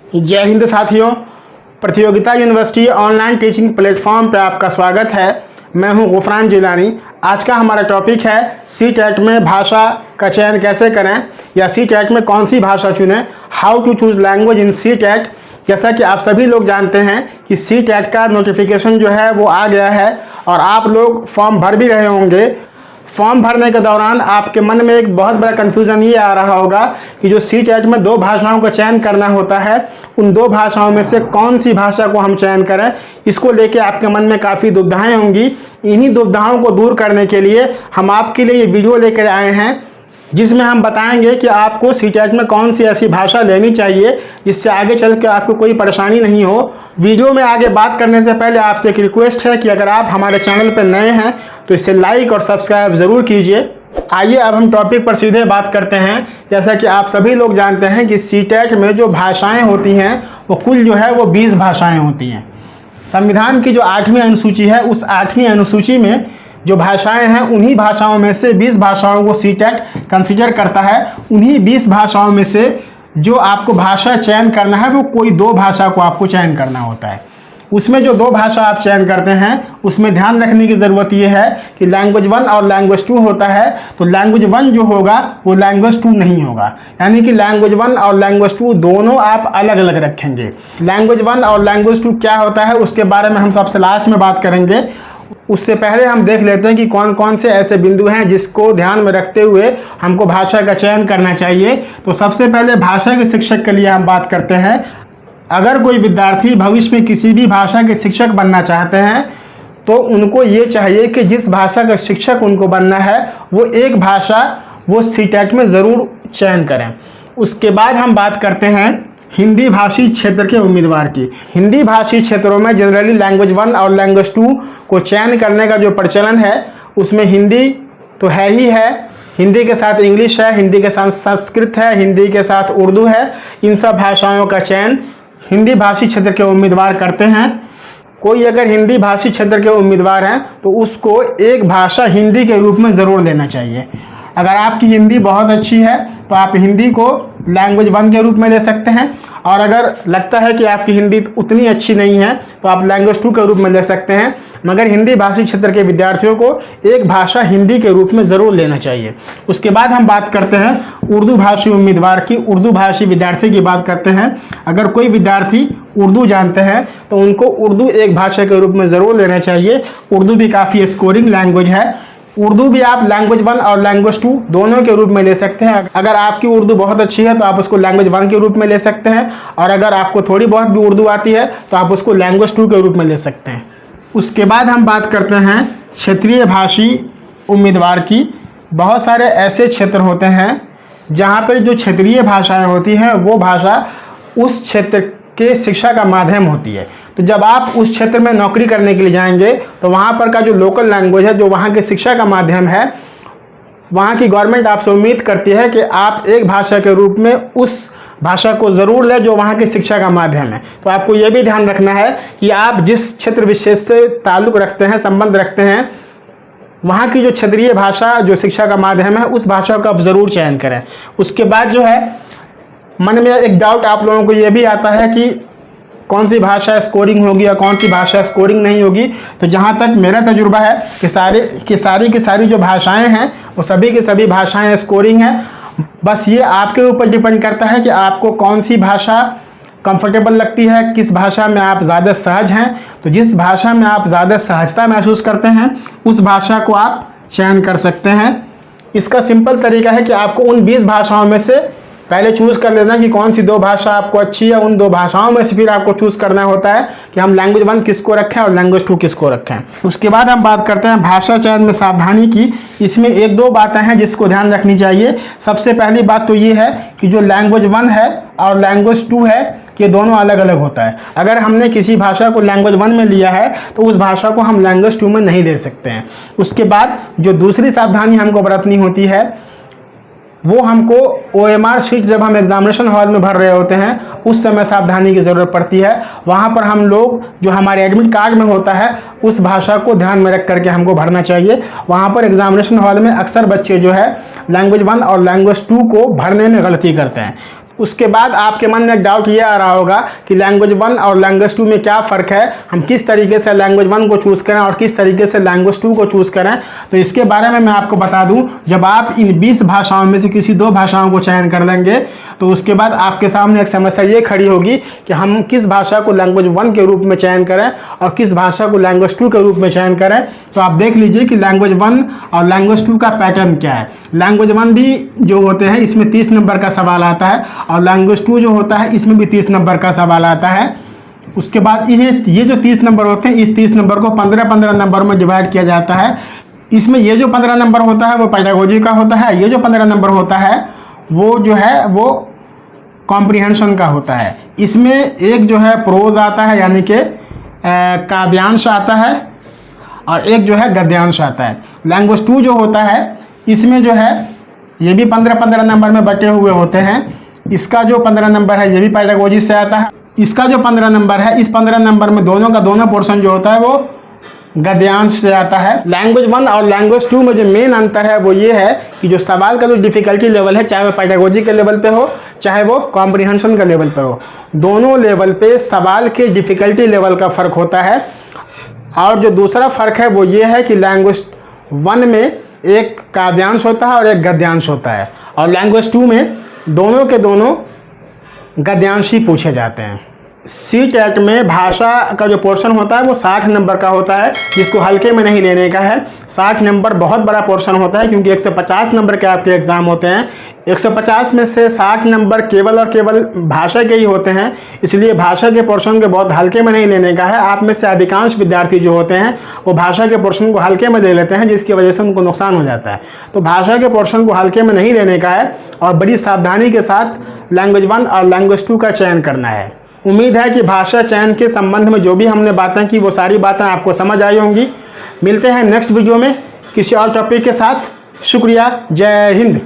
जय हिंद साथियों। प्रतियोगिता यूनिवर्सिटी ऑनलाइन टीचिंग प्लेटफॉर्म पर आपका स्वागत है। मैं हूं गुफरान जिलानी। आज का हमारा टॉपिक है सी-टेट में भाषा का चयन कैसे करें या सी-टेट में कौन सी भाषा चुनें, how to choose language in CTET. जैसा कि आप सभी लोग जानते हैं कि सी-टेट का नोटिफिकेशन जो है वो आ गया है और आप लोग फॉर्म भर भी रहे होंगे। फॉर्म भरने के दौरान आपके मन में एक बहुत बड़ा कन्फ्यूज़न ये आ रहा होगा कि जो सी-टेट में 2 भाषाओं का चयन करना होता है, उन 2 भाषाओं में से कौन सी भाषा को हम चयन करें। इसको लेके आपके मन में काफ़ी दुविधाएं होंगी। इन्हीं दुविधाओं को दूर करने के लिए हम आपके लिए ये वीडियो लेकर आए हैं, जिसमें हम बताएंगे कि आपको सी-टेट में कौन सी ऐसी भाषा लेनी चाहिए जिससे आगे चल के आपको कोई परेशानी नहीं हो। वीडियो में आगे बात करने से पहले आपसे एक रिक्वेस्ट है कि अगर आप हमारे चैनल पर नए हैं तो इसे लाइक और सब्सक्राइब ज़रूर कीजिए। आइए अब हम टॉपिक पर सीधे बात करते हैं। जैसा कि आप सभी लोग जानते हैं कि सी-टेट में जो भाषाएँ होती हैं वो कुल जो है वो 20 भाषाएँ होती हैं। संविधान की जो 8वीं अनुसूची है, उस 8वीं अनुसूची में जो भाषाएं हैं उन्हीं भाषाओं में से 20 भाषाओं को सी-टेट कंसीडर करता है। उन्हीं 20 भाषाओं में से जो आपको भाषा चयन करना है वो कोई 2 भाषा को आपको चयन करना होता है। उसमें जो 2 भाषा आप चयन करते हैं उसमें ध्यान रखने की ज़रूरत ये है कि लैंग्वेज 1 और लैंग्वेज 2 होता है। तो लैंग्वेज 1 जो होगा वो लैंग्वेज 2 नहीं होगा, यानी कि लैंग्वेज 1 और लैंग्वेज 2 दोनों आप अलग अलग रखेंगे। लैंग्वेज 1 और लैंग्वेज 2 क्या होता है उसके बारे में हम सबसे लास्ट में बात करेंगे। उससे पहले हम देख लेते हैं कि कौन कौन से ऐसे बिंदु हैं जिसको ध्यान में रखते हुए हमको भाषा का चयन करना चाहिए। तो सबसे पहले भाषा के शिक्षक के लिए हम बात करते हैं। अगर कोई विद्यार्थी भविष्य में किसी भी भाषा के शिक्षक बनना चाहते हैं तो उनको ये चाहिए कि जिस भाषा का शिक्षक उनको बनना है वो एक भाषा वो सी-टेट में ज़रूर चयन करें। उसके बाद हम बात करते हैं हिंदी भाषी क्षेत्र के उम्मीदवार की। हिंदी भाषी क्षेत्रों में जनरली लैंग्वेज 1 और लैंग्वेज 2 को चयन करने का जो प्रचलन है उसमें हिंदी तो है ही है, हिंदी के साथ इंग्लिश है, हिंदी के साथ संस्कृत है, हिंदी के साथ उर्दू है। इन सब भाषाओं का चयन हिंदी भाषी क्षेत्र के उम्मीदवार करते हैं। कोई अगर हिंदी भाषी क्षेत्र के उम्मीदवार हैं तो उसको एक भाषा हिंदी के रूप में ज़रूर लेना चाहिए। अगर आपकी हिंदी बहुत अच्छी है तो आप हिंदी को लैंग्वेज 1 के रूप में ले सकते हैं, और अगर लगता है कि आपकी हिंदी उतनी अच्छी नहीं है तो आप लैंग्वेज 2 के रूप में ले सकते हैं। मगर हिंदी भाषी क्षेत्र के विद्यार्थियों को एक भाषा हिंदी के रूप में ज़रूर लेना चाहिए। उसके बाद हम बात करते हैं उर्दू भाषी उम्मीदवार की, उर्दू भाषी विद्यार्थी की बात करते हैं। अगर कोई विद्यार्थी उर्दू जानते हैं तो उनको उर्दू एक भाषा के रूप में ज़रूर लेना चाहिए। उर्दू भी काफ़ी स्कोरिंग लैंग्वेज है। उर्दू भी आप लैंग्वेज 1 और लैंग्वेज 2 दोनों के रूप में ले सकते हैं। अगर आपकी उर्दू बहुत अच्छी है तो आप उसको लैंग्वेज 1 के रूप में ले सकते हैं, और अगर आपको थोड़ी बहुत भी उर्दू आती है तो आप उसको लैंग्वेज 2 के रूप में ले सकते हैं। उसके बाद हम बात करते हैं क्षेत्रीय भाषी उम्मीदवार की। बहुत सारे ऐसे क्षेत्र होते हैं जहाँ पर जो क्षेत्रीय भाषाएँ होती हैं वो भाषा उस क्षेत्र के शिक्षा का माध्यम होती है। तो जब आप उस क्षेत्र में नौकरी करने के लिए जाएंगे तो वहाँ पर का जो लोकल लैंग्वेज है, जो वहाँ के शिक्षा का माध्यम है, वहाँ की गवर्नमेंट आपसे उम्मीद करती है कि आप एक भाषा के रूप में उस भाषा को ज़रूर लें जो वहाँ की शिक्षा का माध्यम है। तो आपको ये भी ध्यान रखना है कि आप जिस क्षेत्र विशेष से ताल्लुक़ रखते हैं, संबंध रखते हैं, वहाँ की जो क्षेत्रीय भाषा जो शिक्षा का माध्यम है उस भाषा का आप ज़रूर चयन करें। उसके बाद जो है मन में एक डाउट आप लोगों को ये भी आता है कि कौन सी भाषा स्कोरिंग होगी या कौन सी भाषा स्कोरिंग नहीं होगी। तो जहाँ तक मेरा तजुर्बा है कि सारी जो भाषाएं हैं वो सभी की सभी भाषाएं स्कोरिंग हैं। बस ये आपके ऊपर डिपेंड करता है कि आपको कौन सी भाषा कंफर्टेबल लगती है, किस भाषा में आप ज़्यादा सहज हैं। तो जिस भाषा में आप ज़्यादा सहजता महसूस करते हैं उस भाषा को आप चयन कर सकते हैं। इसका सिंपल तरीका है कि आपको उन 20 भाषाओं में से पहले चूज़ कर लेना कि कौन सी 2 भाषा आपको अच्छी है। उन 2 भाषाओं में से फिर आपको चूज़ करना होता है कि हम लैंग्वेज 1 किसको रखें और लैंग्वेज 2 किसको रखें। उसके बाद हम बात करते हैं भाषा चयन में सावधानी की। इसमें 1-2 बातें हैं जिसको ध्यान रखनी चाहिए। सबसे पहली बात तो ये है कि जो लैंग्वेज 1 है और लैंग्वेज 2 है ये दोनों अलग अलग होता है। अगर हमने किसी भाषा को लैंग्वेज 1 में लिया है तो उस भाषा को हम लैंग्वेज 2 में नहीं ले सकते हैं। उसके बाद जो दूसरी सावधानी हमको बरतनी होती है वो हमको OMR शीट जब हम एग्जामिनेशन हॉल में भर रहे होते हैं उस समय सावधानी की ज़रूरत पड़ती है। वहाँ पर हम लोग जो हमारे एडमिट कार्ड में होता है उस भाषा को ध्यान में रख करके हमको भरना चाहिए। वहाँ पर एग्जामिनेशन हॉल में अक्सर बच्चे जो है लैंग्वेज 1 और लैंग्वेज 2 को भरने में गलती करते हैं। उसके बाद आपके मन में एक डाउट ये आ रहा होगा कि लैंग्वेज 1 और लैंग्वेज 2 में क्या फ़र्क है, हम किस तरीके से लैंग्वेज 1 को चूज़ करें और किस तरीके से लैंग्वेज 2 को चूज़ करें। तो इसके बारे में मैं आपको बता दूं, जब आप इन 20 भाषाओं में से किसी 2 भाषाओं को चयन कर लेंगे तो उसके बाद आपके सामने एक समस्या ये खड़ी होगी कि हम किस भाषा को लैंग्वेज 1 के रूप में चयन करें और किस भाषा को लैंग्वेज 2 के रूप में चयन करें। तो आप देख लीजिए कि लैंग्वेज 1 और लैंग्वेज 2 का पैटर्न क्या है। लैंग्वेज 1 भी जो होते हैं इसमें 30 नंबर का सवाल आता है और लैंग्वेज 2 जो होता है इसमें भी 30 नंबर का सवाल आता है। उसके बाद ये जो 30 नंबर होते हैं, इस 30 नंबर को 15-15 नंबर में डिवाइड किया जाता है। इसमें ये जो 15 नंबर होता है वो पेडागोजी का होता है, ये जो 15 नंबर होता है वो जो है वो कॉम्प्रिहेंशन का होता है। इसमें एक जो है प्रोज आता है यानी कि काव्यांश आता है और एक जो है गद्यांश आता है। लैंग्वेज 2 जो होता है इसमें जो है ये भी 15-15 नंबर में बटे हुए होते हैं। इसका जो 15 नंबर है ये भी पेडागोजी से आता है। इसका जो 15 नंबर है, इस 15 नंबर में दोनों का दोनों पोर्शन जो होता है वो गद्यांश से आता है। लैंग्वेज 1 और लैंग्वेज 2 में जो मेन अंतर है वो ये है कि जो सवाल का जो डिफ़िकल्टी लेवल है, चाहे वो पेडागोजी के लेवल पे हो चाहे वो कॉम्प्रिहेंशन के लेवल पे हो, दोनों लेवल पे सवाल के डिफ़िकल्टी लेवल का फ़र्क होता है। और जो दूसरा फ़र्क है वो ये है कि लैंग्वेज 1 में एक काव्यांश होता है और एक गद्यांश होता है और लैंग्वेज 2 में दोनों के दोनों गद्यांश ही पूछे जाते हैं। CTET में भाषा का जो पोर्शन होता है वो 60 नंबर का होता है, जिसको हल्के में नहीं लेने का है। 60 नंबर बहुत बड़ा पोर्शन होता है क्योंकि 150 नंबर के आपके एग्ज़ाम होते हैं। 150 में से 60 नंबर केवल और केवल भाषा के ही होते हैं, इसलिए भाषा के पोर्शन को बहुत हल्के में नहीं लेने का है। आप में से अधिकांश विद्यार्थी जो होते हैं वो भाषा के पोर्शन को हल्के में ले लेते हैं, जिसकी वजह से उनको नुकसान हो जाता है। तो भाषा के पोर्शन को हल्के में नहीं लेने का है और बड़ी सावधानी के साथ लैंग्वेज 1 और लैंग्वेज 2 का चयन करना है। उम्मीद है कि भाषा चयन के संबंध में जो भी हमने बातें की वो सारी बातें आपको समझ आई होंगी। मिलते हैं नेक्स्ट वीडियो में किसी और टॉपिक के साथ। शुक्रिया, जय हिंद।